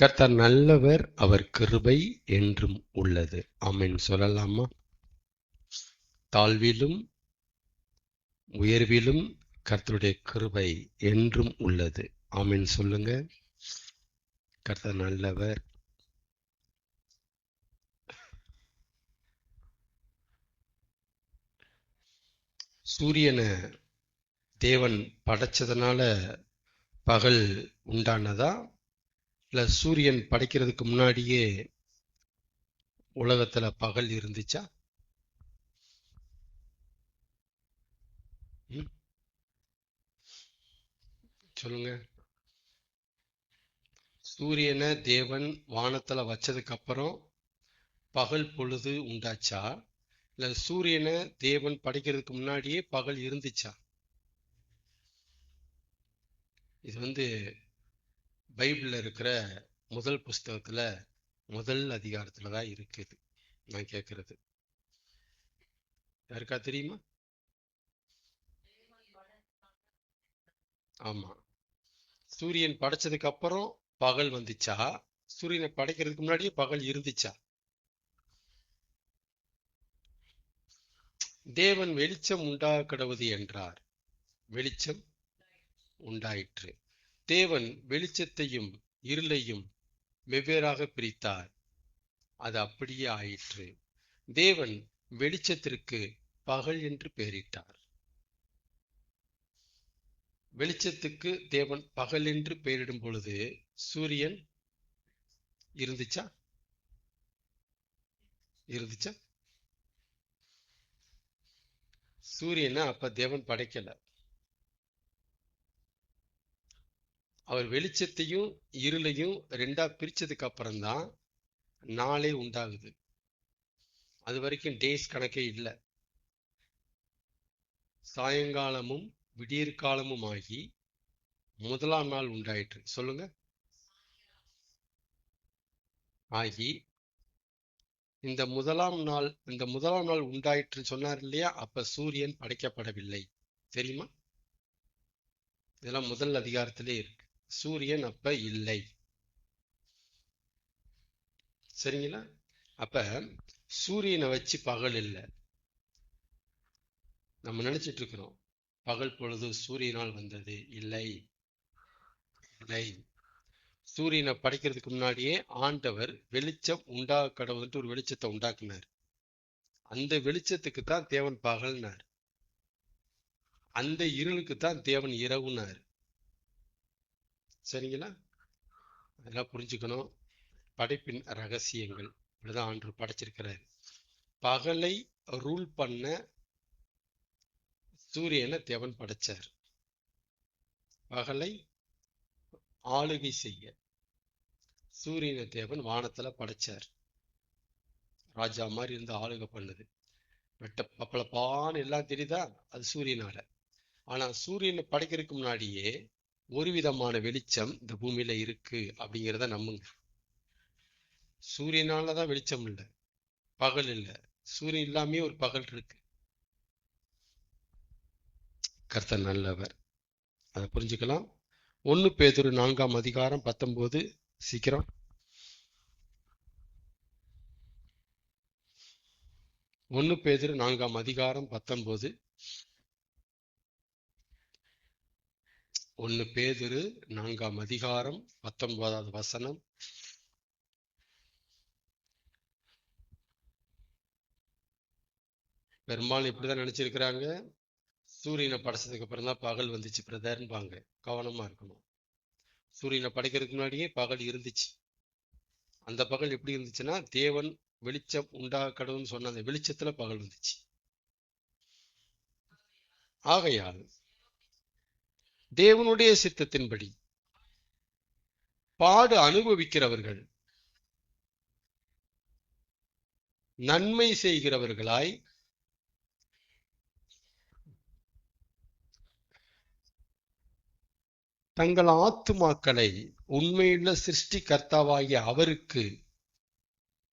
கர்த்தர் நல்லவர், அவர் கிருபை என்றும் உள்ளது. ஆமென் சொல்லலாமா? தாழ்விலும் உயர்விலும் கர்த்தருடைய கிருபை என்றும் உள்ளது. ஆமென் சொல்லுங்க. கர்த்தர் நல்லவர். சூரியனை தேவன் படைச்சதுனால பகல் உண்டானதா, இல்ல சூரியன் படைக்கிறதுக்கு முன்னாடியே உலகத்துல பகல் இருந்துச்சா? சொல்லுங்க. சூரியனை தேவன் வானத்துல வச்சதுக்கு அப்புறம் பகல் பொழுது உண்டாச்சா, இல்ல சூரியனை தேவன் படைக்கிறதுக்கு முன்னாடியே பகல் இருந்துச்சா? இது பைபிள்ல இருக்கிற முதல் புஸ்தகத்துல முதல் அதிகாரத்துல தான் இருக்குது. நான் கேட்கறது யாருக்கா தெரியுமா? ஆமா. சூரியன் படைச்சதுக்கு அப்புறம் பகல் வந்துச்சா, சூரியனை படைக்கிறதுக்கு முன்னாடியே பகல் இருந்துச்சா? தேவன் வெளிச்சம் உண்டாக்கடவுது என்றார், வெளிச்சம் உண்டாயிற்று. தேவன் வெளிச்சத்தையும் இருளையும் வெவ்வேறாக பிரித்தார், அது அப்படியே ஆயிற்று. தேவன் வெளிச்சத்திற்கு பகல் என்று பெயரிட்டார். வெளிச்சத்துக்கு தேவன் பகல் என்று பெயரிடும் பொழுது சூரியன் இருந்துச்சா? இருந்துச்சா? சூரியனை அப்ப தேவன் படைக்கல. அவர் வெளிச்சத்தையும் இருளையும் ரெண்டா பிரிச்சதுக்கு அப்புறம்தான் நாளே உண்டாகுது. அது வரைக்கும் டேஸ் கணக்கே இல்லை. சாயங்காலமும் விடியற்காலமும் ஆகி முதலாம் நாள் உண்டாயிற்று. சொல்லுங்க. ஆகி இந்த முதலாம் நாள் உண்டாயிற்று சொன்னார் இல்லையா? அப்ப சூரியன் படைக்கப்படவில்லை. தெரியுமா? இதெல்லாம் முதல் அதிகாரத்திலே இருக்கு. சூரியன் அப்ப இல்லை. சரிங்களா? அப்ப சூரியனை வச்சு பகல் இல்லை. நம்ம நினைச்சிட்டு இருக்கிறோம் பகல் பொழுது சூரியனால் வந்தது. இல்லை, இல்லை. சூரியனை படைக்கிறதுக்கு முன்னாடியே ஆண்டவர் வெளிச்சம் கடவுள்ட்டு ஒரு வெளிச்சத்தை உண்டாக்குனார். அந்த வெளிச்சத்துக்கு தான் தேவன் பகல்னார். அந்த இருளுக்கு தான் தேவன் இரவுனார். சரிங்களா? அதெல்லாம் புரிஞ்சுக்கணும். படைப்பின் ரகசியங்கள் இப்படிதான் ஆண்டவர் படைச்சிருக்கிறார். பகலை ரூல் பண்ண சூரியனை தேவன் படைச்சார். பகலை ஆளுகை செய்ய சூரியனை தேவன் வானத்துல படைச்சார். ராஜா மாதிரி இருந்து ஆளுகை பண்ணுது. வெட்ட பப்பளப்பான்னு எல்லாம் தெரியுதா? அது சூரியனால. ஆனா சூரியனை படைக்கிறதுக்கு முன்னாடியே ஒரு விதமான வெளிச்சம் இந்த பூமியில இருக்கு அப்படிங்கிறத நம்புங்க. சூரியனாலதான் வெளிச்சம் இல்லை, பகல் இல்லை. சூரியன் இல்லாமே ஒரு பகல் இருக்கு. கர்த்தர் நல்லவர். அதை புரிஞ்சுக்கலாம். 1 பேதுரு 4ஆம் அதிகாரம் 19. சீக்கிரம். 1 பேதுரு 4ஆம் அதிகாரம் 19. 1 பேதுரு 4ஆம் அதிகாரம் 19வது வசனம். பெரும்பாலும் இப்படிதான் நினைச்சிருக்கிறாங்க, சூரியனை படைச்சதுக்கு அப்புறம் தான் பகல் வந்துச்சு பிரதர்ன்பாங்க. கவனமா இருக்கணும். சூரியனை படைக்கிறதுக்கு முன்னாடியே பகல் இருந்துச்சு. அந்த பகல் எப்படி இருந்துச்சுன்னா, தேவன் வெளிச்சம் உண்டாக்கணும்னு சொன்ன அந்த வெளிச்சத்துல பகல் வந்துச்சு. ஆகையால் தேவனுடைய சித்தத்தின்படி பாடு அனுபவிக்கிறவர்கள் நன்மை செய்கிறவர்களாய் தங்கள் ஆத்துமாக்களை உண்மையுள்ள சிருஷ்டி கர்த்தாவாகிய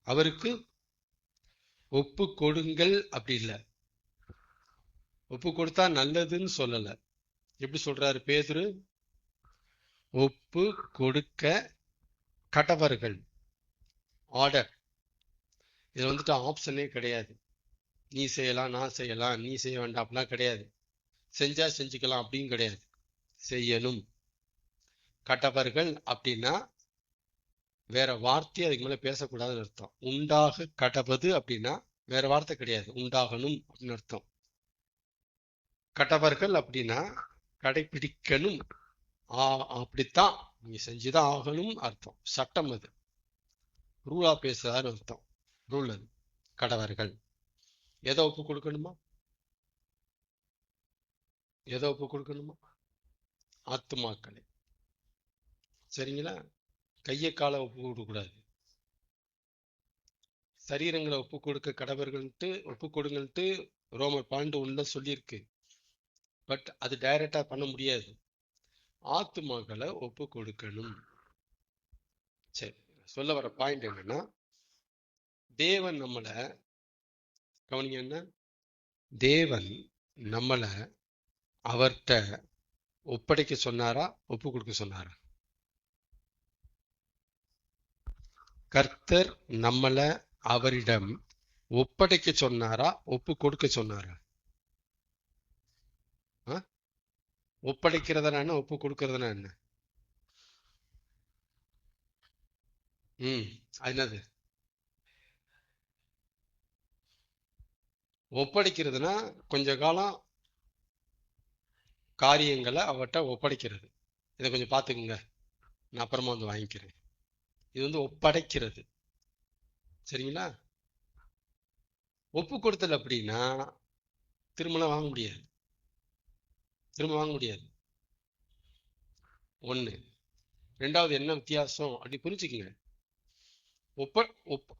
அவருக்கு ஒப்பு கொடுங்கள். அப்படி இல்லை, ஒப்பு கொடுத்தா நல்லதுன்னு சொல்லல. எப்படி சொல்றாரு பேதுரு? ஒப்பு கொடுக்க கடவர்கள், ஆர்டர். இதுல வந்துட்டு ஆப்ஷனே கிடையாது. நீ செய்யலாம், நான் செய்யலாம், நீ செய்ய வேண்டாம் அப்படிலாம் கிடையாது. செஞ்சா செஞ்சுக்கலாம் அப்படின்னு கிடையாது. செய்யணும். கடவர்கள் அப்படின்னா வேற வார்த்தையை அதுக்கு மேல பேசக்கூடாதுன்னு அர்த்தம். உண்டாக கடவது அப்படின்னா வேற வார்த்தை கிடையாது, உண்டாகணும் அப்படின்னு அர்த்தம். கடவர்கள் அப்படின்னா கடைபிடிக்கணும். அப்படித்தான் நீங்க செஞ்சுதான் ஆகணும் அர்த்தம். சட்டம் அது, ரூலா பேசுறாருன்னு அர்த்தம். ரூல் அது. கடவர்கள் எதை ஒப்பு கொடுக்கணுமா? எதை ஒப்பு கொடுக்கணுமா? ஆத்துமாக்களை. சரிங்களா? கையை காலை ஒப்பு கொடுக்க கூடாது. சரீரங்களை ஒப்பு கொடுக்க கடவர்கள்ட்டு ஒப்பு கொடுங்கன்ட்டு ரோமர் 12:1 சொல்லியிருக்கு. பட் அது டைரக்டா பண்ண முடியாது. ஆத்துமாக்களை ஒப்பு கொடுக்கணும். சரி, சொல்ல வர பாயிண்ட் என்னன்னா, தேவன் நம்மளை கவனிங்க, என்ன தேவன் நம்மளை அவர்கிட்ட ஒப்படைக்க சொன்னாரா, ஒப்பு கொடுக்க சொன்னாரா? கர்த்தர் நம்மளை அவரிடம் ஒப்படைக்க சொன்னாரா, ஒப்பு கொடுக்க சொன்னாரா? ஒப்படைக்கிறதுனா என்ன, ஒப்பு கொடுக்கறதுனா என்ன? என்னது? ஒப்படைக்கிறதுனா கொஞ்ச காலம் காரியங்களை அவர்கிட்ட ஒப்படைக்கிறது. இதை கொஞ்சம் பார்த்துக்குங்க, நான் அப்புறமா வந்து வாங்கிக்கிறேன். இது வந்து ஒப்படைக்கிறது. சரிங்களா? ஒப்பு கொடுத்தல் அப்படின்னா திரும்பலாம் வாங்க முடியாது. திரும்ப வாங்க முடியாது. ஒண்ணு. ரெண்டாவது என்ன வித்தியாசம் அப்படி புரிஞ்சுக்குங்க.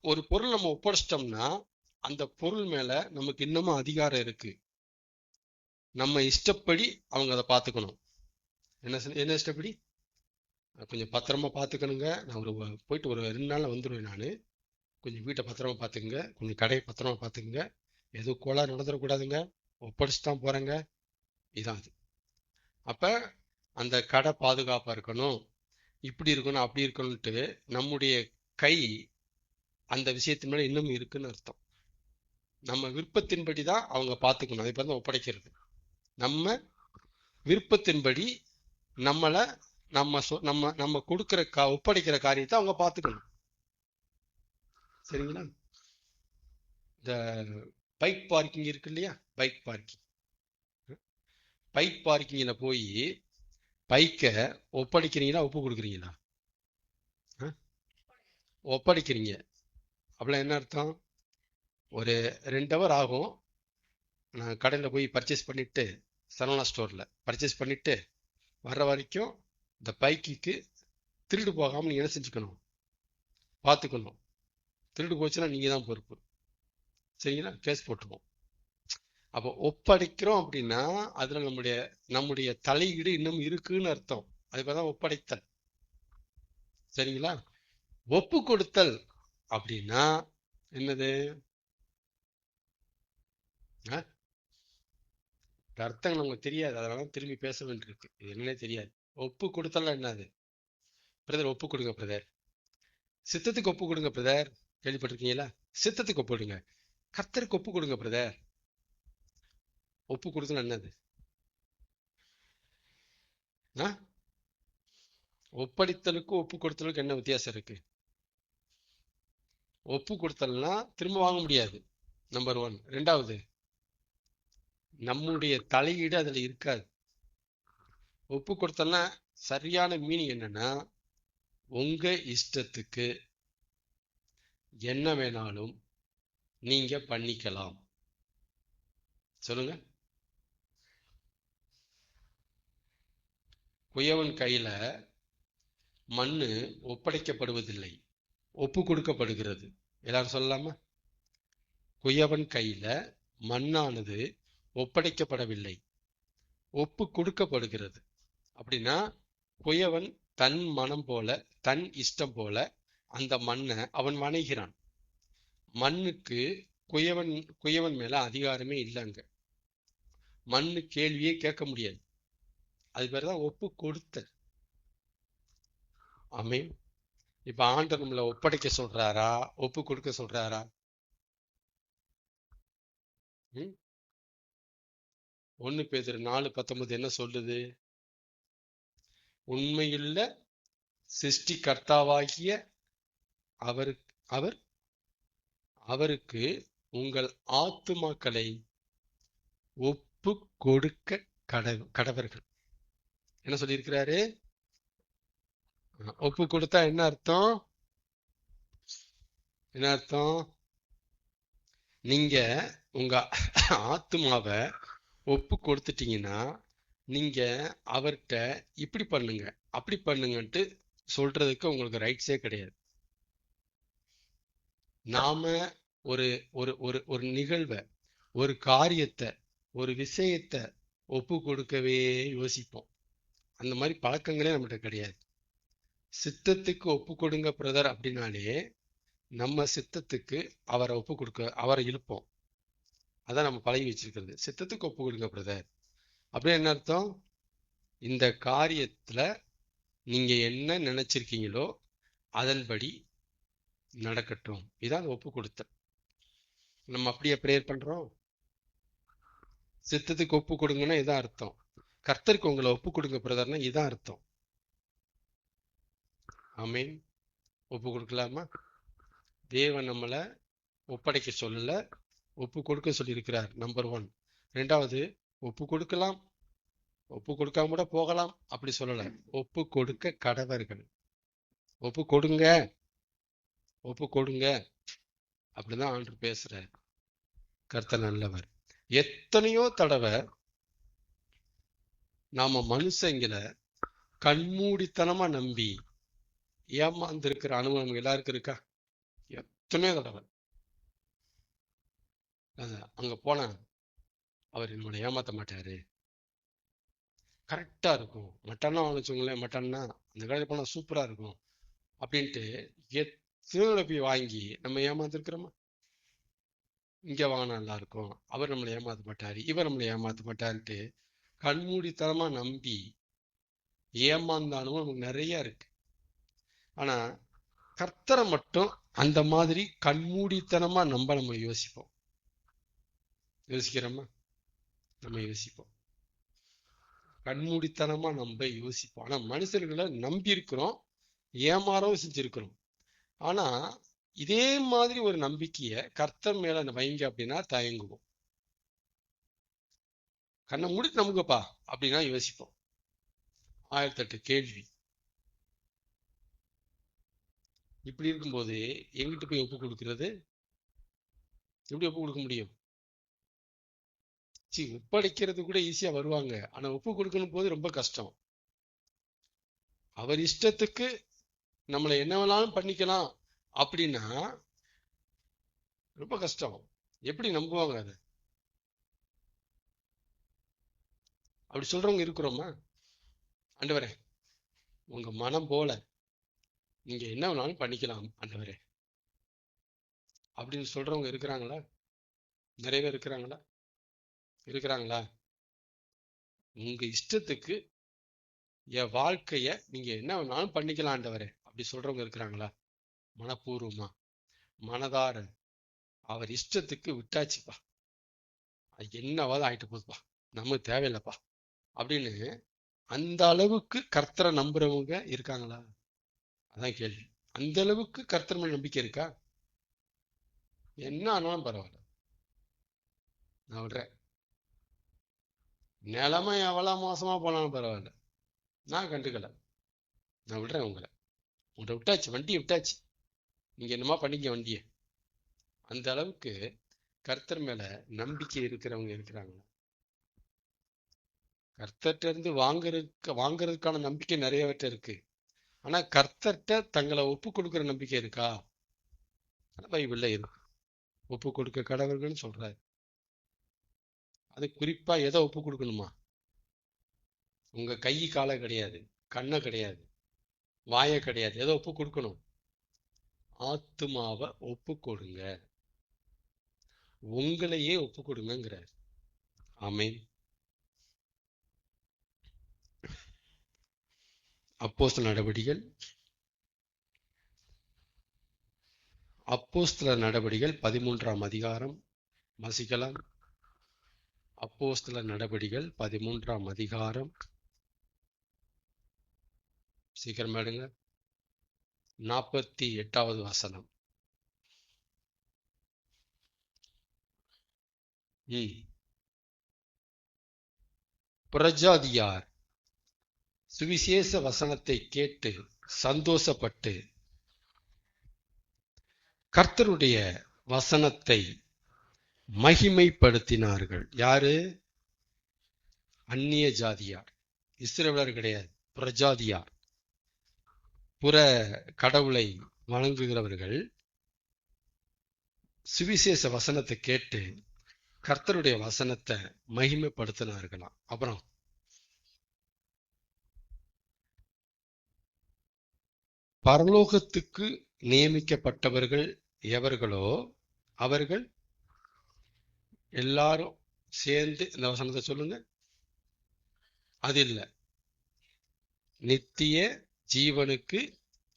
ஒரு பொருள் நம்ம ஒப்படைச்சிட்டோம்னா அந்த பொருள் மேல நமக்கு இன்னமும் அதிகாரம் இருக்கு. நம்ம இஷ்டப்படி அவங்க அதை பார்த்துக்கணும். என்ன இஷ்டப்படி? கொஞ்சம் பத்திரமா பார்த்துக்கணுங்க. நான் போயிட்டு ஒரு 2 நாள்ல வந்துடுவேன். நான் கொஞ்சம் வீட்டை பத்திரமா பார்த்துக்குங்க, கொஞ்சம் கடையை பத்திரமா பார்த்துக்குங்க, எதுவும் கோளாறு நடந்துடக்கூடாதுங்க, ஒப்படைச்சு தான் போறேங்க. இதான் அது. அப்ப அந்த கடை பாதுகாப்பா இருக்கணும், இப்படி இருக்கணும், அப்படி இருக்கணும்ட்டு நம்முடைய கை அந்த விஷயத்தின் மேல இன்னும் இருக்குன்னு அர்த்தம். நம்ம விருப்பத்தின்படி தான் அவங்க பார்த்துக்கணும். அதை தான் ஒப்படைக்கிறது. நம்ம விருப்பத்தின்படி நம்மளை நம்ம கொடுக்கிற ஒப்படைக்கிற காரியத்தை அவங்க பார்த்துக்கணும். சரிங்களா? இந்த பைக் பார்க்கிங் இருக்கு இல்லையா, பைக் பார்க்கிங்ல போய் பைக்கை ஒப்படைக்கிறீங்களா, ஒப்பு கொடுக்குறீங்களா? ஒப்படைக்கிறீங்க. அப்படிலாம் என்ன அர்த்தம்? ஒரு 2 ஹவர் ஆகும். நான் கடையில் போய் பர்ச்சேஸ் பண்ணிட்டு, சரவணா ஸ்டோரில் பர்ச்சேஸ் பண்ணிட்டு வர்ற வரைக்கும் இந்த பைக்குக்கு திருடு போகாமல் நீங்கள் என்ன செஞ்சுக்கணும், பார்த்துக்கணும். திருடு போச்சுன்னா நீங்கள் தான் பொறுப்பு. சரிங்களா? கேஸ் போட்டுருவோம். அப்போ ஒப்படைக்கிறோம் அப்படின்னா அதுல நம்முடைய தலையீடு இன்னும் இருக்குன்னு அர்த்தம். அதுதான் ஒப்படைத்தல். சரிங்களா? ஒப்பு கொடுத்தல் அப்படின்னா என்னது? அர்த்தம் நமக்கு தெரியாது, அதனால திரும்பி பேச வேண்டியிருக்கு. இது என்னன்னே தெரியாது. ஒப்பு கொடுத்தல் என்னது? பிரதர் ஒப்பு கொடுங்க பிரதர். சித்தத்துக்கு ஒப்பு கொடுங்க பிரதர். கேள்விப்பட்டிருக்கீங்களா? சித்தத்துக்கு ஒப்பு கொடுங்க. கர்த்தருக்கு ஒப்பு கொடுங்க பிரதர். ஒப்பு கொடுத்தல் என்னது? ஒப்படைத்தலுக்கும் ஒப்பு கொடுத்தலுக்கு என்ன வித்தியாசம் இருக்கு? ஒப்பு கொடுத்தல்னா திரும்ப வாங்க முடியாது, நம்பர் 1. ரெண்டாவது, நம்முடைய தலையீடு அதுல இருக்காது. ஒப்பு கொடுத்தல்னா சரியான மீனிங் என்னன்னா, உங்க இஷ்டத்துக்கு என்ன வேணாலும் நீங்க பண்ணிக்கலாம். சொல்லுங்க. குயவன் கையில மண்ணு ஒப்படைக்கப்படுவதில்லை, ஒப்பு கொடுக்கப்படுகிறது. எல்லாரும் சொல்லலாமா? குயவன் கையில மண்ணானது ஒப்படைக்கப்படவில்லை, ஒப்பு கொடுக்கப்படுகிறது. அப்படின்னா குயவன் தன் மனம் போல, தன் இஷ்டம் போல அந்த மண்ணை அவன் வணைகிறான். மண்ணுக்கு குயவன் மேல அதிகாரமே இல்லைங்க. மண்ணு கேள்வியே கேட்க முடியாது. அது பேர் தான் ஒப்பு கொடுத்தல். ஆமென். இப்ப ஆண்டவர் நம்மளை ஒப்படைக்க சொல்றாரா, ஒப்பு கொடுக்க சொல்றாரா? 1 பேதுரு 4:19 என்ன சொல்லுது? உண்மையுள்ள சிருஷ்டிகர்த்தாவாகிய அவர் அவர் அவருக்கு உங்கள் ஆத்துமாக்களை ஒப்பு கொடுக்க கடவர்கள். என்ன சொல்லியிருக்கிறாரு? ஒப்பு கொடுத்தா என்ன அர்த்தம்? என்ன அர்த்தம்? நீங்க உங்க ஆத்துமாவை ஒப்பு கொடுத்துட்டீங்கன்னா நீங்க அவர்கிட்ட இப்படி பண்ணுங்க அப்படி பண்ணுங்கன்ட்டு சொல்றதுக்கு உங்களுக்கு ரைட்ஸே கிடையாது. நாம ஒரு ஒரு ஒரு ஒரு நிகழ்வை, ஒரு காரியத்தை, ஒரு விஷயத்தை ஒப்பு கொடுக்கவே யோசிப்போம். அந்த மாதிரி பழக்கங்களே நம்மகிட்ட கிடையாது. சித்தத்துக்கு ஒப்பு கொடுங்க பிரதர் அப்படின்னாலே நம்ம சித்தத்துக்கு அவரை ஒப்பு கொடுக்க அவரை இழுப்போம். அதான் நம்ம பழகி வச்சிருக்கிறது. சித்தத்துக்கு ஒப்பு கொடுங்க பிரதர் அப்படியே என்ன அர்த்தம்? இந்த காரியத்துல நீங்க என்ன நினைச்சிருக்கீங்களோ அதன்படி நடக்கட்டும். இதான் ஒப்பு கொடுத்தல். நம்ம அப்படியே ப்ரேயர் பண்றோம். சித்தத்துக்கு ஒப்பு கொடுங்கன்னா இதான் அர்த்தம். கர்த்தருக்கு உங்களை ஒப்பு கொடுங்க பிரதர்னா இதான் அர்த்தம். ஆமீன். ஒப்பு கொடுக்கலாமா? தேவன் நம்மளை ஒப்படைக்க சொல்லல, ஒப்பு கொடுக்க சொல்லியிருக்கிறார். நம்பர் 1. 2வது, ஒப்பு கொடுக்கலாம், ஒப்பு கொடுக்காம கூட போகலாம், அப்படி சொல்லல. ஒப்பு கொடுக்க கடவர்கள். ஒப்பு கொடுங்க, ஒப்பு கொடுங்க, அப்படிதான் ஆண்டவர் பேசுறார். கர்த்தர் நல்லவர். எத்தனையோ தடவை நாம மனுஷங்களை கண்மூடித்தனமா நம்பி ஏமாந்திருக்கிற அனுபவம் எல்லாருக்கும் இருக்கா? எத்தனையோ தடவை. அங்க போன அவர் நம்மளை ஏமாத்த மாட்டாரு, கரெக்டா இருக்கும், மட்டன்னா வச்சுங்களேன், மட்டன்னா அந்த கடையில் போனா சூப்பரா இருக்கும் அப்படின்ட்டு எத்தனை போய் வாங்கி நம்ம ஏமாத்திருக்கிறோமா? இங்க வாங்கினா நல்லா இருக்கும், அவர் நம்மளை ஏமாத்த மாட்டாரு, இவர் நம்மளை ஏமாத்த மாட்டாருன்ட்டு கண்மூடித்தனமா நம்பி ஏமாந்த அனுபவம் நமக்கு நிறைய இருக்கு. ஆனா கர்த்தரை மட்டும் அந்த மாதிரி கண்மூடித்தனமா நம்ம யோசிப்போம். யோசிக்கிறோமா? நம்ம யோசிப்போம். கண்மூடித்தனமா நம்ம யோசிப்போம். ஆனா மனுஷர்களை நம்பி இருக்கிறோம், ஏமாறவும் செஞ்சிருக்கிறோம். ஆனா இதே மாதிரி ஒரு நம்பிக்கைய கர்த்தர் மேல வைங்க அப்படின்னா தயங்குவோம். கண்ணை மூடிட்டு நம்புங்கப்பா அப்படின்னா யோசிப்போம். 1008 கேள்வி. இப்படி இருக்கும்போது எங்கிட்டு போய் ஒப்பு கொடுக்கிறது? எப்படி ஒப்பு கொடுக்க முடியும்? ஒப்படைக்கிறது கூட ஈஸியா வருவாங்க, ஆனா ஒப்பு கொடுக்கணும் போது ரொம்ப கஷ்டம். அவர் இஷ்டத்துக்கு நம்மளை என்ன வேணாலும் பண்ணிக்கலாம் அப்படின்னா ரொம்ப கஷ்டம். எப்படி நம்புவாங்க அதை? அப்படி சொல்றவங்க இருக்கிறோமா? ஆண்டவரே, உங்க மனம் போல நீங்க என்ன வேணாலும் பண்ணிக்கலாம் ஆண்டவரே அப்படின்னு சொல்றவங்க இருக்கிறாங்களா? நிறைய பேர் இருக்கிறாங்களா? இருக்கிறாங்களா? உங்க இஷ்டத்துக்கு என் வாழ்க்கைய நீங்க என்ன வேணாலும் பண்ணிக்கலாம் ஆண்டவரே அப்படி சொல்றவங்க இருக்கிறாங்களா? மனப்பூர்வமா, மனதார அவர் இஷ்டத்துக்கு விட்டாச்சுப்பா, என்னவாது ஆயிட்டு போகுதுப்பா, நமக்கு தேவையில்லைப்பா அப்படின்னு அந்த அளவுக்கு கர்த்தரை நம்புறவங்க இருக்காங்களா? அதான் கேள்வி. அந்த அளவுக்கு கர்த்தர் மேல நம்பிக்கை இருக்கா? என்ன ஆனாலும் பரவாயில்ல, நான் விடுறேன், நிலைமை எவ்வளவு மோசமா போனாலும் பரவாயில்ல, நான் கண்டுக்கல, நான் விடுறேன், உங்களை விட்டாச்சு, வண்டியை விட்டாச்சு, நீங்க என்னமா பண்ணிக்க வண்டியை. அந்த அளவுக்கு கர்த்தர் மேல நம்பிக்கை இருக்கிறவங்க இருக்கிறாங்களா? கர்த்தர்ட்ட இருந்து வாங்குறதுக்கான நம்பிக்கை நிறையவற்ற இருக்கு. ஆனா கர்த்தர்ட்ட தங்களை ஒப்பு கொடுக்கிற நம்பிக்கை இருக்கா? பைபிள்ல இருக்கு. ஒப்பு கொடுக்க கடவர்கள்னு சொல்றாரு. அது குறிப்பா எதை ஒப்பு கொடுக்கணுமா? உங்க கை காலை கிடையாது, கண்ணை கிடையாது, வாயை கிடையாது. எதை ஒப்பு கொடுக்கணும்? ஆத்துமாவை ஒப்பு கொடுங்க, உங்களையே ஒப்பு கொடுங்கிறார். ஆமென். அப்போஸ்தலர் நடவடிக்கைகள் அப்போஸ்தலர் நடபடிகள் 13ஆம் அதிகாரம் வாசிக்கலாம். அப்போஸ்தலர் நடபடிகள் 13ஆம் அதிகாரம், சீக்கிரம் எடுங்க, 48வது வசனம். புறஜாதியார் சுவிசேஷ வசனத்தை கேட்டு சந்தோஷப்பட்டு கர்த்தருடைய வசனத்தை மகிமைப்படுத்தினார்கள். யாரு? அந்நிய ஜாதியார், இஸ்ரவேலர் கிடையாது, புறஜாதியார், புற கடவுளை வணங்குகிறவர்கள் சுவிசேஷ வசனத்தை கேட்டு கர்த்தருடைய வசனத்தை மகிமைப்படுத்தினார்களாம். அப்புறம் பரலோகத்துக்கு நியமிக்கப்பட்டவர்கள் எவர்களோ அவர்கள் எல்லாரும் சேர்ந்து இந்த வசனத்தை சொல்லுங்க. அது இல்ல, நித்திய ஜீவனுக்கு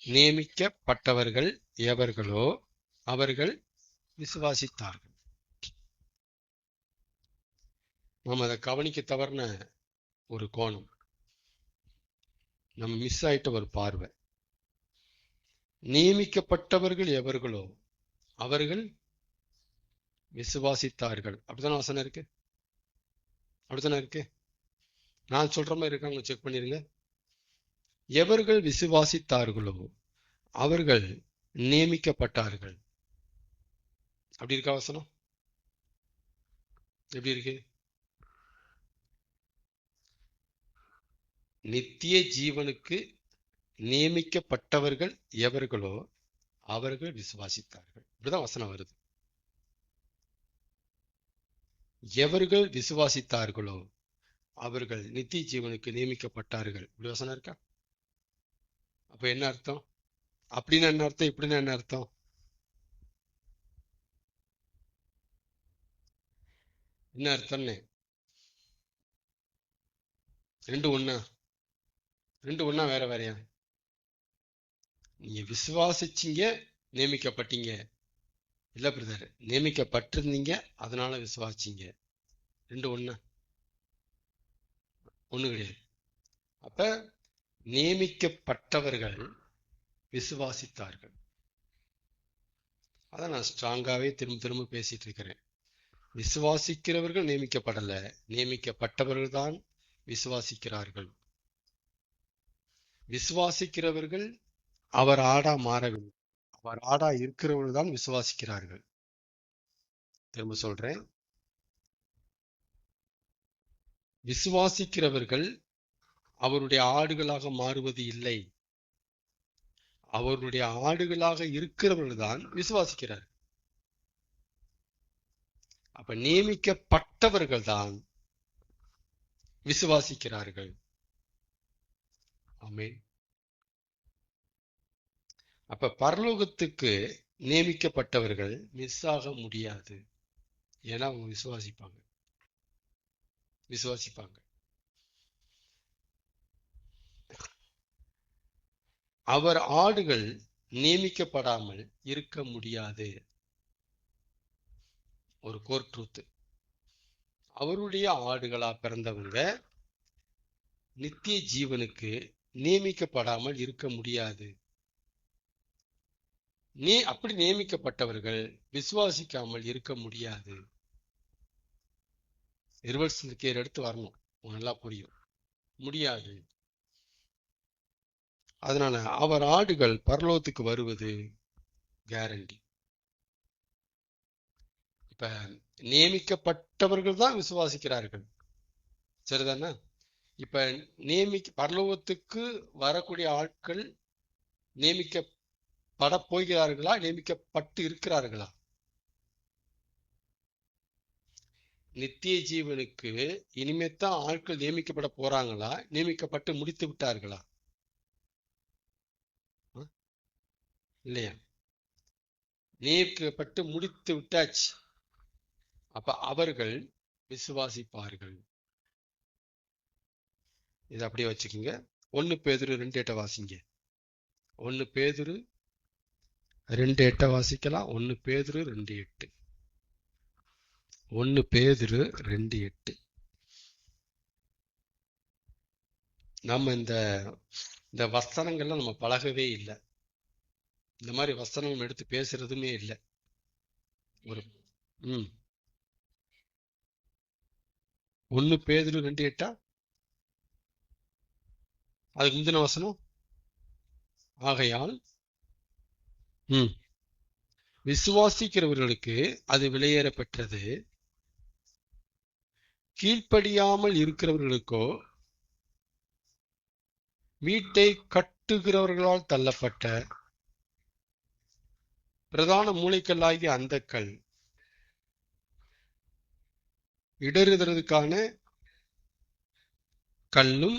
நியமிக்கப்பட்டவர்கள் எவர்களோ அவர்கள் விசுவாசித்தார்கள். நம்ம அதை கவனிக்க தவறின ஒரு கோணம், நம்ம மிஸ் ஆயிட்ட ஒரு பார்வை. நியமிக்கப்பட்டவர்கள் எவர்களோ அவர்கள் விசுவாசித்தார்கள். அப்படித்தானே வசனம் இருக்கு? அப்படித்தானே இருக்கு? நான் சொல்ற மாதிரி இருக்காங்க, செக் பண்ணிருங்க. எவர்கள் விசுவாசித்தார்களோ அவர்கள் நியமிக்கப்பட்டார்கள். அப்படி இருக்கா வசனம்? எப்படி இருக்கு? நித்திய ஜீவனுக்கு நியமிக்கப்பட்டவர்கள் எவர்களோ அவர்கள் விசுவாசித்தார்கள். இப்படிதான் வசனம் வருது. எவர்கள் விசுவாசித்தார்களோ அவர்கள் நித்திய ஜீவனுக்கு நியமிக்கப்பட்டார்கள். இப்படி வசனம் இருக்கா? அப்ப என்ன அர்த்தம்? அப்படின்னு என்ன அர்த்தம், இப்படின்னு என்ன அர்த்தம்? என்ன அர்த்தம்னு ரெண்டு ஒண்ணா? ரெண்டு ஒண்ணா வேற வேறையா? நீங்க விசுவாசிச்சீங்க, நியமிக்கப்பட்டீங்க. இல்ல பிரதர், நியமிக்கப்பட்டிருந்தீங்க அதனால விசுவாசிச்சீங்க. ரெண்டு ஒண்ணா? ஒண்ணு கிடையாது. அப்ப நியமிக்கப்பட்டவர்கள் விசுவாசித்தார்கள். அதான் நான் ஸ்ட்ராங்காவே திரும்ப திரும்ப பேசிட்டு இருக்கிறேன். விசுவாசிக்கிறவர்கள் நியமிக்கப்படல, நியமிக்கப்பட்டவர்கள் தான் விசுவாசிக்கிறார்கள். விசுவாசிக்கிறவர்கள் அவர் ஆடா மாறவில்லை, அவர் ஆடா இருக்கிறவர்கள் தான் விசுவாசிக்கிறார்கள். திரும்ப சொல்றேன், விசுவாசிக்கிறவர்கள் அவருடைய ஆடுகளாக மாறுவது இல்லை, அவருடைய ஆடுகளாக இருக்கிறவர்கள் தான் விசுவாசிக்கிறார். அப்ப நியமிக்கப்பட்டவர்கள் தான் விசுவாசிக்கிறார்கள். ஆமென். அப்ப பரலோகத்துக்கு நியமிக்கப்பட்டவர்கள் மிஸ் ஆக முடியாது. ஏன்னா அவங்க விசுவாசிப்பாங்க. அவர் ஆடுகள் நியமிக்கப்படாமல் இருக்க முடியாது. ஒரு கோர் ட்ரூத். அவருடைய ஆடுகளா பிறந்தவங்க நித்திய ஜீவனுக்கு நியமிக்கப்படாமல் இருக்க முடியாது. அப்படி நியமிக்கப்பட்டவர்கள் விசுவாசிக்காமல் இருக்க முடியாது. ரிவர்ஸ் கேர் எடுத்து வரணும், நல்லா புரியும். முடியாது. அதனால அவர் ஆடுகள் பரலோகத்துக்கு வருவது கேரண்டி. இப்ப நியமிக்கப்பட்டவர்கள் தான் விசுவாசிக்கிறார்கள், சரிதானே? இப்ப பரலோகத்துக்கு வரக்கூடிய ஆட்கள் நியமிக்கப்பட போகிறார்களா, நியமிக்கப்பட்டு இருக்கிறார்களா? நித்திய ஜீவனுக்கு இனிமேத்தான் ஆட்கள் நியமிக்கப்பட போறாங்களா, நியமிக்கப்பட்டு முடித்து விட்டார்களா? இல்லையா? நியமிக்கப்பட்டு முடித்து விட்டாச்சு. அப்ப அவர்கள் விசுவாசிப்பார்கள். இதை அப்படியே வச்சுக்கோங்க. 1 பேதுரு 2:8 வாசிங்க. 1 பேதுரு 2:8 வாசிக்கலாம். 1 பேதுரு 2:8. 1 பேதுரு 2:8. நம்ம இந்த வசனங்கள்லாம் நம்ம பழகவே இல்லை. இந்த மாதிரி வசனம் எடுத்து பேசுறதுமே இல்லை. ஒரு 1 பேதுரு 2:8. அதுக்கு முந்தின வசனம் ஆகையால் விசுவாசிக்கிறவர்களுக்கு அது விலையேற பெற்றது, கீழ்ப்படியாமல் இருக்கிறவர்களுக்கோ வீட்டை கட்டுகிறவர்களால் தள்ளப்பட்ட பிரதான மூளைக்கல்லாகிய அந்த கல் இடறுதலுக்கான கல்லும்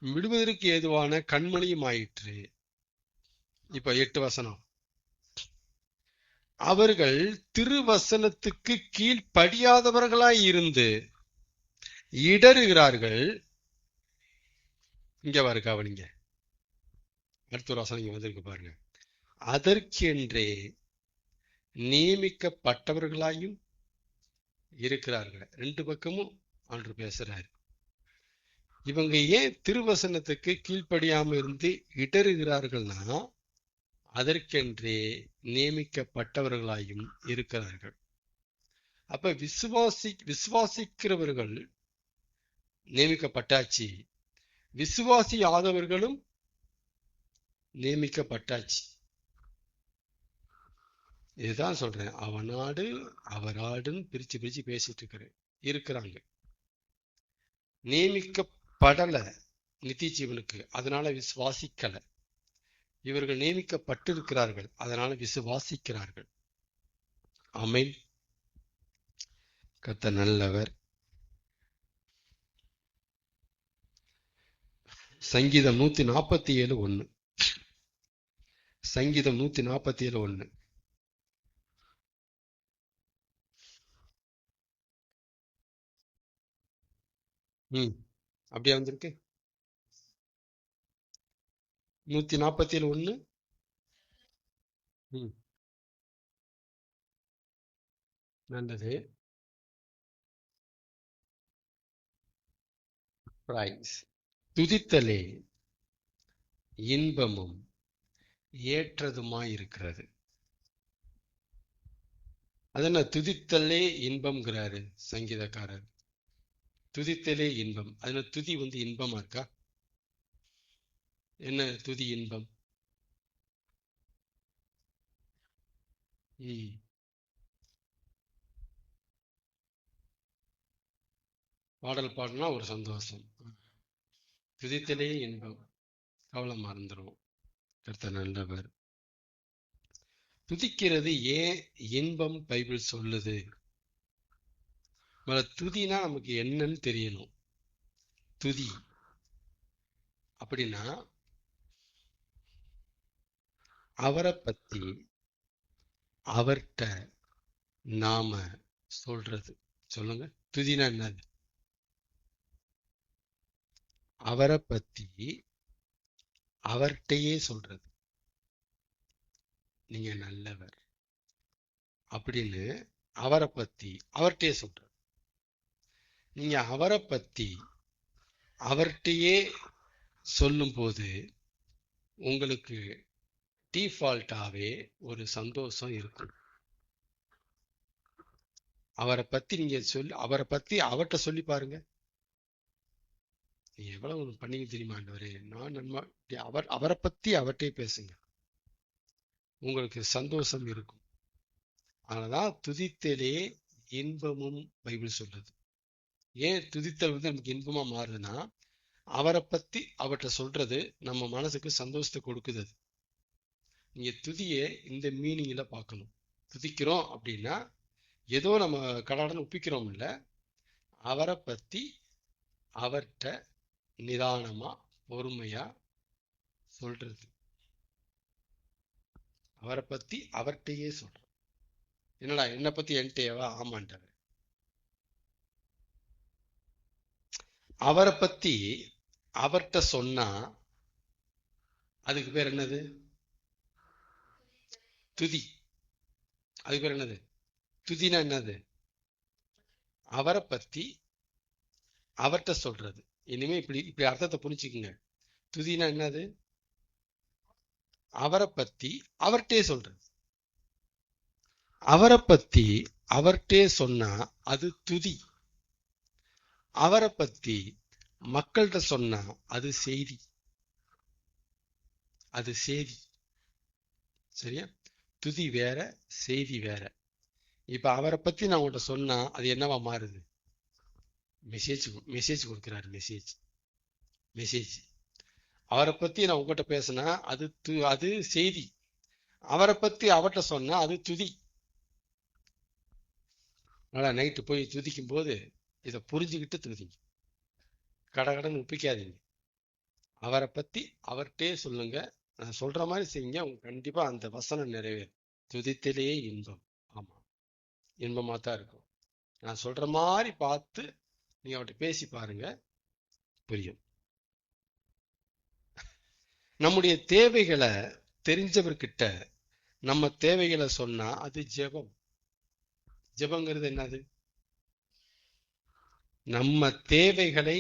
விடுவதற்கு ஏதுவான கண்மணியும் ஆயிற்று. இப்ப 8 வசனம். அவர்கள் திருவசனத்துக்கு கீழ்ப்படியாதவர்களாய் இருந்து இடறுகிறார்கள். இங்க பாரு, கவனிங்க. அடுத்த ஒரு வசனம் இங்க வந்திருக்கு பாருங்க. அதற்கென்றே நியமிக்கப்பட்டவர்களாயும் இருக்கிறார்கள். 2 பக்கமும் ஆண்டு பேசுறாரு. இவங்க ஏன் திருவசனத்துக்கு கீழ்ப்படியாம இருந்து இடறுகிறார்கள்னா, அதற்கென்றே நியமிக்கப்பட்டவர்களாயும் இருக்கிறார்கள். அப்ப விசுவாசிக்கிறவர்கள் நியமிக்கப்பட்டாச்சு, விசுவாசி ஆதவர்களும் நியமிக்கப்பட்டாச்சு. இதுதான் சொல்றேன். அவனாடு அவராடுன்னு பிரிச்சு பேசிட்டு இருக்கிறாங்க. நியமிக்கப்படல நித்திய ஜீவனுக்கு, அதனால விசுவாசிக்கல. இவர்கள் நியமிக்கப்பட்டிருக்கிறார்கள், அதனால விசுவாசிக்கிறார்கள். ஆமென். கர்த்தர் நல்லவர். சங்கீதம் 147:1. சங்கீதம் 147:1. அப்படியா வந்திருக்கு? 147:1. நல்லது. துதித்தலே இன்பமும் ஏற்றதுமாயிருக்கிறது. அதென்ன துதித்தலே இன்பம்ங்கிறாரு சங்கீதக்காரர். துதித்தலே இன்பம். அதனால துதி இன்பமா இருக்கா? என்ன துதி இன்பம்? பாடல் பாடினா ஒரு சந்தோஷம். துதித்தலே இன்பம். கவலை மறந்துடும். கர்த்தர் நல்லவர். துதிக்கிறது ஏன் இன்பம் பைபிள் சொல்லுது? துதினா நமக்கு என்னன்னு தெரியணும். துதி அப்படின்னா அவரை பத்தி அவர்கிட்ட நாம சொல்றது. சொல்லுங்க, துதினா என்னது? அவரை பத்தி அவர்கிட்டயே சொல்றது. நீங்க நல்லவர் அப்படின்னு அவரை பத்தி அவர்கிட்டயே சொல்றது. நீங்க அவரை பத்தி அவர்கிட்டயே சொல்லும் போது உங்களுக்கு டிஃபால்ட்டாவே ஒரு சந்தோஷம் இருக்கும். அவரை பத்தி நீங்க அவரை பத்தி அவர்கிட்ட சொல்லி பாருங்க. நீங்க எவ்வளவு பண்ணீங்க தெரியுமா? ஆண்டவரே, நான் அவரை பத்தி அவர்கிட்டயே பேசுங்க, உங்களுக்கு சந்தோஷம் இருக்கும். அதனாலதான் துதித்தலே இன்பமும் பைபிள் சொல்லுது. ஏன் துதித்தல் நமக்கு இன்பமா மாறுதுன்னா, அவரை பத்தி அவர்கிட்ட சொல்றது நம்ம மனசுக்கு சந்தோஷத்தை கொடுக்குது. நீங்க துதியை இந்த மீனிங்ல பார்க்கணும். துதிக்கிறோம் அப்படின்னா ஏதோ நம்ம கடவுளை ஒப்பிக்கிறோம் இல்ல, அவரை பத்தி அவர்கிட்ட நிதானமா பொறுமையா சொல்றது. அவரை பத்தி அவர்கிட்டயே சொல்றோம். என்னடா என்னை பத்தி என்கிட்டயேவா? ஆமாண்டவர். அவரை பத்தி அவர்கிட்ட சொன்னா அதுக்கு பேர் என்னது? துதி. அது பேர் என்னது? துதினா என்னது? அவரை பத்தி அவர்கிட்ட சொல்றது. இனிமே இப்படி இப்படி அர்த்தத்தை புரிஞ்சுக்குங்க. துதினா என்னது? அவரை பத்தி அவர்கிட்டே சொல்றது. அவரை பத்தி அவர்கிட்டே சொன்னா அது துதி. அவரை பத்தி மக்கள்கிட்ட சொன்னா அது செய்தி. அது செய்தி. சரியா? துதி வேற, செய்தி வேற. இப்ப அவரை பத்தி நான் உங்கள்கிட்ட சொன்னா அது என்னவா மாறுது? மெசேஜ். மெசேஜ் கொடுக்கிறாரு. மெசேஜ். மெசேஜ். அவரை பத்தி நான் உங்ககிட்ட பேசினா அது செய்தி. அவரை பத்தி அவர்கிட்ட சொன்னா அது துதி. நல்லா நைட்டு போய் துதிக்கும் போது இதை புரிஞ்சுக்கிட்டு துதிங்க. கடகடன்னு ஒப்பிக்காதீங்க. அவரை பத்தி அவர்கிட்டே சொல்லுங்க. நான் சொல்ற மாதிரி செய்யுங்க. உங்க கண்டிப்பா அந்த வசனம் நிறைவேறும். துதித்திலேயே இன்பம். ஆமா, இன்பமா தான் இருக்கும். நான் சொல்ற மாதிரி பார்த்து நீங்க அவர்கிட்ட பேசி பாருங்க, புரியும். நம்முடைய தேவைகளை தெரிஞ்சவர்கிட்ட நம்ம தேவைகளை சொன்னா அது ஜெபம். ஜெபங்கிறது என்னது? நம்ம தேவைகளை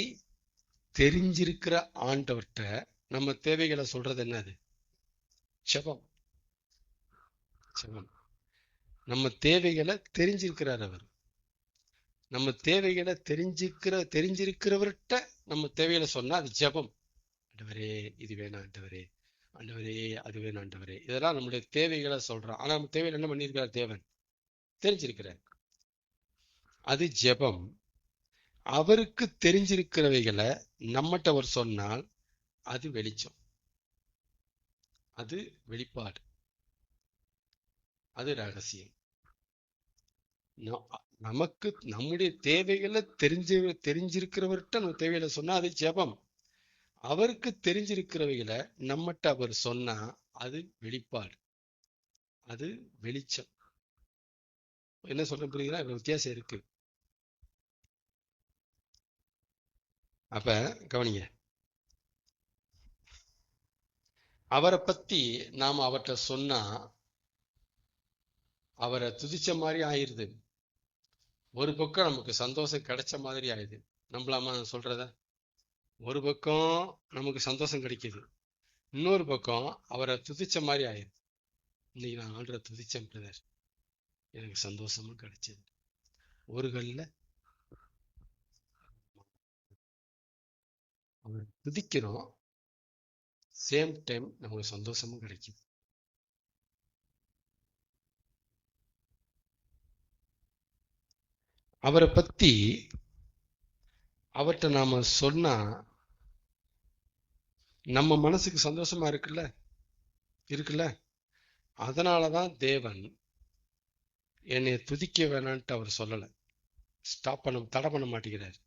தெரிஞ்சிருக்கிற ஆண்டவர்கிட்ட நம்ம தேவைகளை சொல்றது என்னது? ஜெபம். ஜெபம். நம்ம தேவைகளை தெரிஞ்சிருக்கிறார் அவர். நம்ம தேவைகளை தெரிஞ்சிருக்கிறவர்கிட்ட நம்ம தேவைகளை சொன்னா அது ஜெபம். ஆண்டவரே இது வேணாம், ஆண்டவரே ஆண்டவரே அது வேணும், ஆண்டவரே. இதெல்லாம் நம்முடைய தேவைகளை சொல்றோம். ஆனா நம்ம தேவையில் என்ன பண்ணியிருக்கிறார்? தேவன் தெரிஞ்சிருக்கிறார். அது ஜெபம். அவருக்கு தெரிஞ்சிருக்கிறவைகளை நம்மகிட்ட அவர் சொன்னால் அது வெளிச்சம். அது வெளிப்பாடு. அது ரகசியம். நமக்கு நம்முடைய தேவைகளை தெரிஞ்சிருக்கிறவர்கிட்ட நம்ம தேவைகளை சொன்னா அது ஜெபம். அவருக்கு தெரிஞ்சிருக்கிறவைகளை நம்மகிட்ட அவர் சொன்னா அது வெளிப்பாடு. அது வெளிச்சம். என்ன சொல்ற புரியுங்களா? வித்தியாசம் இருக்கு. அப்ப கவனிங்க. அவரை பத்தி நாம அவர்கிட்ட சொன்னா அவரை துதிச்ச மாதிரி ஆயிருது. ஒரு பக்கம் நமக்கு சந்தோஷம் கிடைச்ச மாதிரி ஆயிடுது. நம்பலாமா சொல்றத? ஒரு பக்கம் நமக்கு சந்தோஷம் கிடைக்குது, இன்னொரு பக்கம் அவரை துதிச்ச மாதிரி ஆயிடுது. இன்னைக்கு நான் ஆண்டரை துதிச்சேன் பிரதர், எனக்கு சந்தோஷமும் கிடைச்சது. ஒரு கல்ல அவரை துதிக்கிறோம், சேம் டைம் நமக்கு சந்தோஷமும் கிடைக்குது. அவரை பத்தி அவர்கிட்ட நாம சொன்னா நம்ம மனசுக்கு சந்தோஷமா இருக்குல்ல. அதனாலதான் தேவன் என்னை துதிக்க வேணான்ட்டு அவர் சொல்லல. தடை பண்ண மாட்டேங்கிறார்.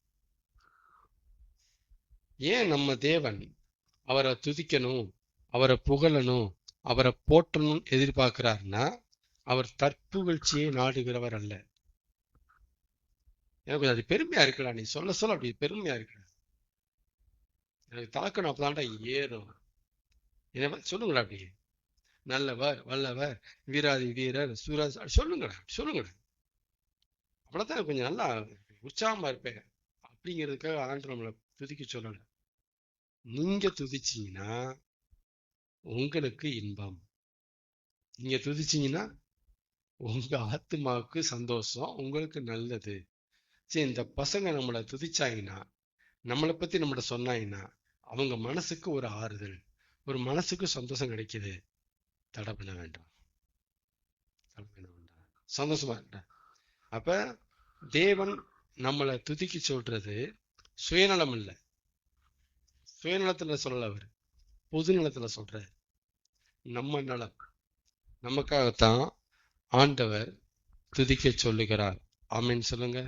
ஏன் நம்ம தேவன் அவரை துதிக்கணும், அவரை புகழணும், அவரை போற்றணும் எதிர்பார்க்கிறார்னா அவர் தற்புகழ்ச்சியை நாடுகிறவர் அல்ல. எனக்கு அது பெருமையா இருக்கலாம். நீ சொல்ல அப்படி பெருமையா இருக்க. எனக்கு தாக்கணும், அப்பதான்டா ஏறும். என்ன சொல்லுங்களா? அப்படி நல்லவர், வல்லவர், வீராதி வீரர், சூராஜ் சொல்லுங்கடா. அவ்வளவுதான் கொஞ்சம் நல்லா உற்சாகமா இருப்பேன் அப்படிங்கிறதுக்காக ஆண்டு நம்மளை துதிக்க சொல்லல. நீங்க துதிச்சீங்கன்னா உங்களுக்கு இன்பம். நீங்க துதிச்சீங்கன்னா உங்க ஆத்மாவுக்கு சந்தோஷம், உங்களுக்கு நல்லது. சரி, இந்த பசங்க நம்மளை துதிச்சாங்கன்னா, நம்மளை பத்தி நம்மகிட்ட சொன்னாங்கன்னா அவங்க மனசுக்கு ஒரு ஆறுதல், ஒரு மனசுக்கு சந்தோஷம் கிடைக்குது. தடை பண்ண வேண்டாம். சந்தோஷமா இருக்க. அப்ப தேவன் நம்மளை துதிக்க சொல்றது சுயநலம் இல்லை. சுயநலத்துல சொல்லல, அவர் பொது நலத்துல சொல்றாரு. நம்ம நலம், நமக்காகத்தான் ஆண்டவர் துதிக்க சொல்லுகிறார். ஆமென் சொல்லுங்க.